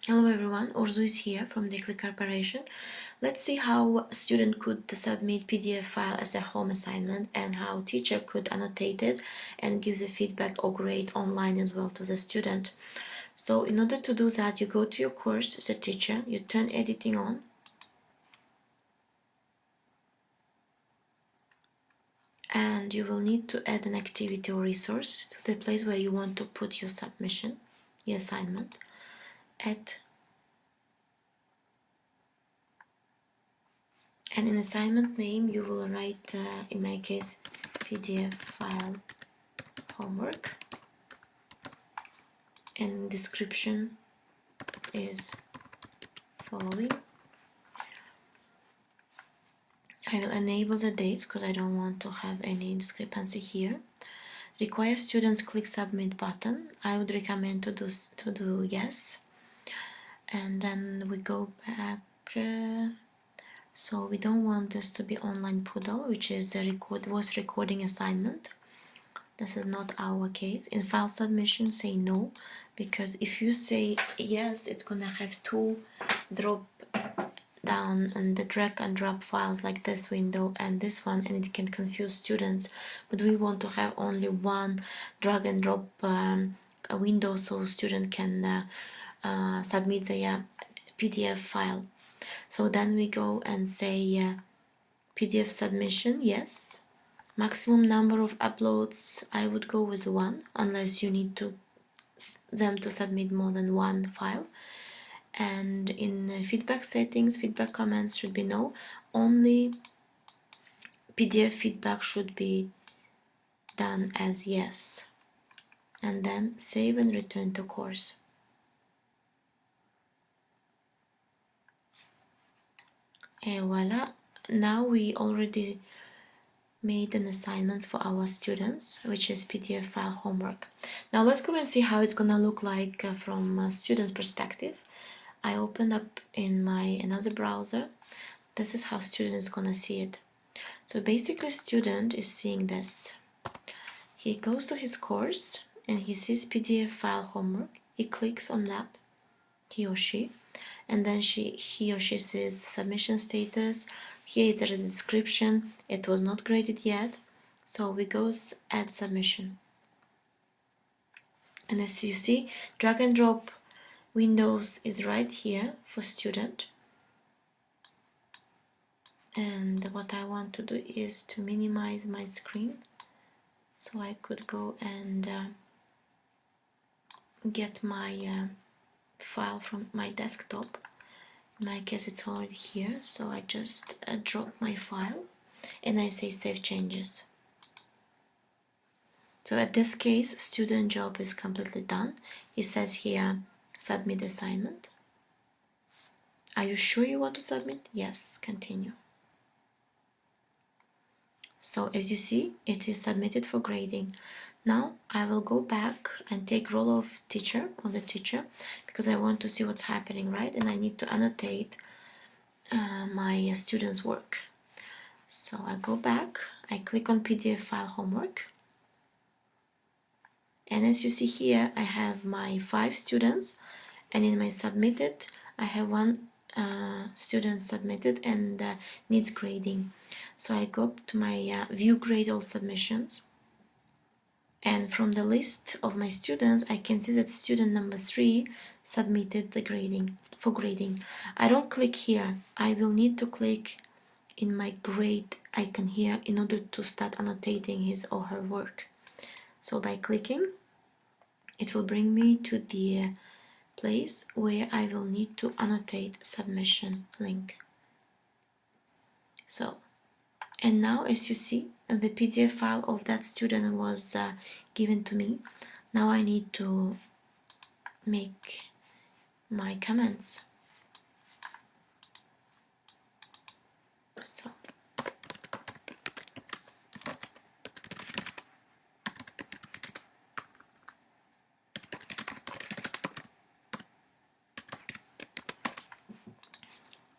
Hello everyone, Orzu is here from Declic Corporation. Let's see how a student could submit PDF file as a home assignment and how teacher could annotate it and give the feedback or grade online as well to the student. So in order to do that, you go to your course as a teacher, you turn editing on, and you will need to add an activity or resource to the place where you want to put your submission, your assignment. And in assignment name you will write, in my case, PDF file homework, and description is following. I will enable the dates because I don't want to have any discrepancy here. Require students click submit button. I would recommend to do yes, and then we go back. So we don't want this to be online Poodle, which is a voice recording assignment. This is not our case. In file submission, say no, because if you say yes, it's gonna have two drop down and the drag and drop files like this window and this one, and it can confuse students. But we want to have only one drag and drop window so student can submit the PDF file. So then we go and say PDF submission, yes. Maximum number of uploads, I would go with one, unless you need them to submit more than one file. And in feedback settings, feedback comments should be no. Only PDF feedback should be done as yes. And then save and return to course. And voila, now we already made an assignment for our students, which is PDF file homework. Now let's go and see how it's gonna look like from a student's perspective. I opened up in my another browser. This is how student is gonna see it. So basically student is seeing this. He goes to his course and he sees PDF file homework. He clicks on that, he or she, and then he or she sees submission status. Here it's a description. It was not graded yet, so we go add submission. And as you see, drag and drop windows is right here for student. And what I want to do is to minimize my screen so I could go and get my file from my desktop. In my case it's already here, so I just drop my file and I say save changes. So at this case, student job is completely done. It says here submit assignment. Are you sure you want to submit? Yes, continue. So as you see, it is submitted for grading. Now I will go back and take role of the teacher, because I want to see what's happening, right? And I need to annotate my students' work. So I go back, I click on PDF file homework. And as you see here, I have my 5 students, and in my submitted, I have one student submitted and needs grading. So I go to my view grade all submissions, and from the list of my students I can see that student number 3 submitted the grading for grading. I don't click here, I will need to click in my grade icon here in order to start annotating his or her work. So by clicking, it will bring me to the place where I will need to annotate submission link. So, and now as you see, the PDF file of that student was given to me. Now I need to make my comments. So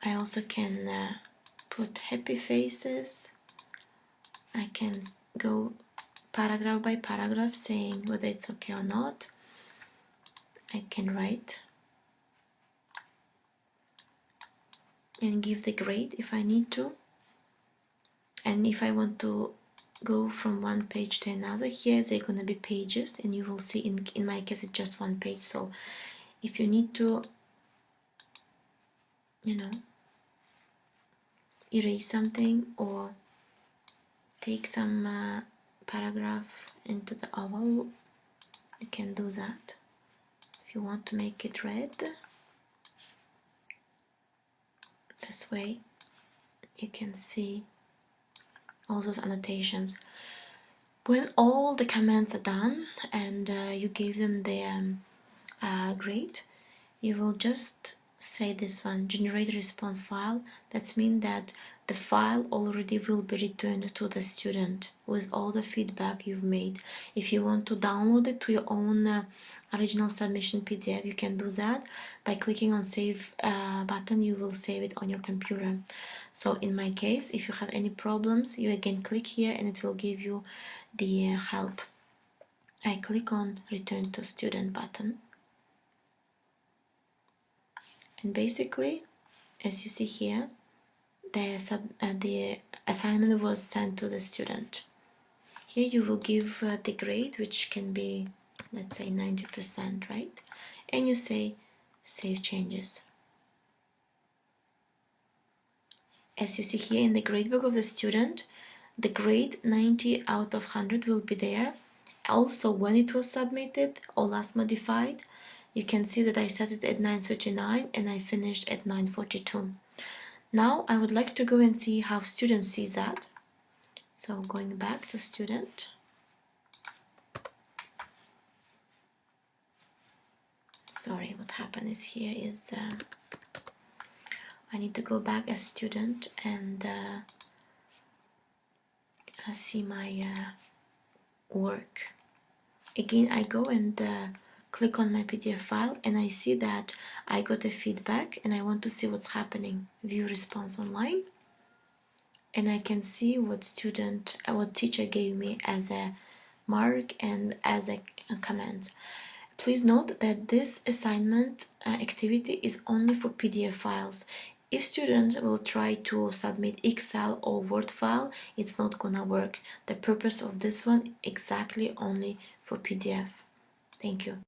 I also can put happy faces. I can go paragraph by paragraph saying whether it's okay or not. I can write and give the grade if I need to. And if I want to go from one page to another, here they're gonna be pages, and you will see in my case it's just one page. So if you need to, you know, erase something or take some paragraph into the oval, you can do that. If you want to make it red, this way you can see all those annotations. When all the comments are done and you gave them the grade, you will just say this one, generate response file. That means that the file already will be returned to the student with all the feedback you've made. If you want to download it to your own original submission PDF, you can do that by clicking on save button. You will save it on your computer. So in my case, if you have any problems, you again click here and it will give you the help. I click on return to student button, and basically, as you see here, the assignment was sent to the student. Here you will give the grade, which can be, let's say, 90%, right? And you say save changes. As you see here in the gradebook of the student, the grade 90 out of 100 will be there. Also, when it was submitted or last modified, you can see that I set it at 9:39 and I finished at 9:42. Now I would like to go and see how student sees that. So going back to student, sorry, what happened is here is I need to go back as student and see my work. Again, I go and click on my PDF file and I see that I got a feedback and I want to see what's happening. View response online, and I can see what teacher gave me as a mark and as a comment. Please note that this assignment activity is only for PDF files. If students will try to submit Excel or Word file, it's not gonna work. The purpose of this one exactly only for PDF. Thank you.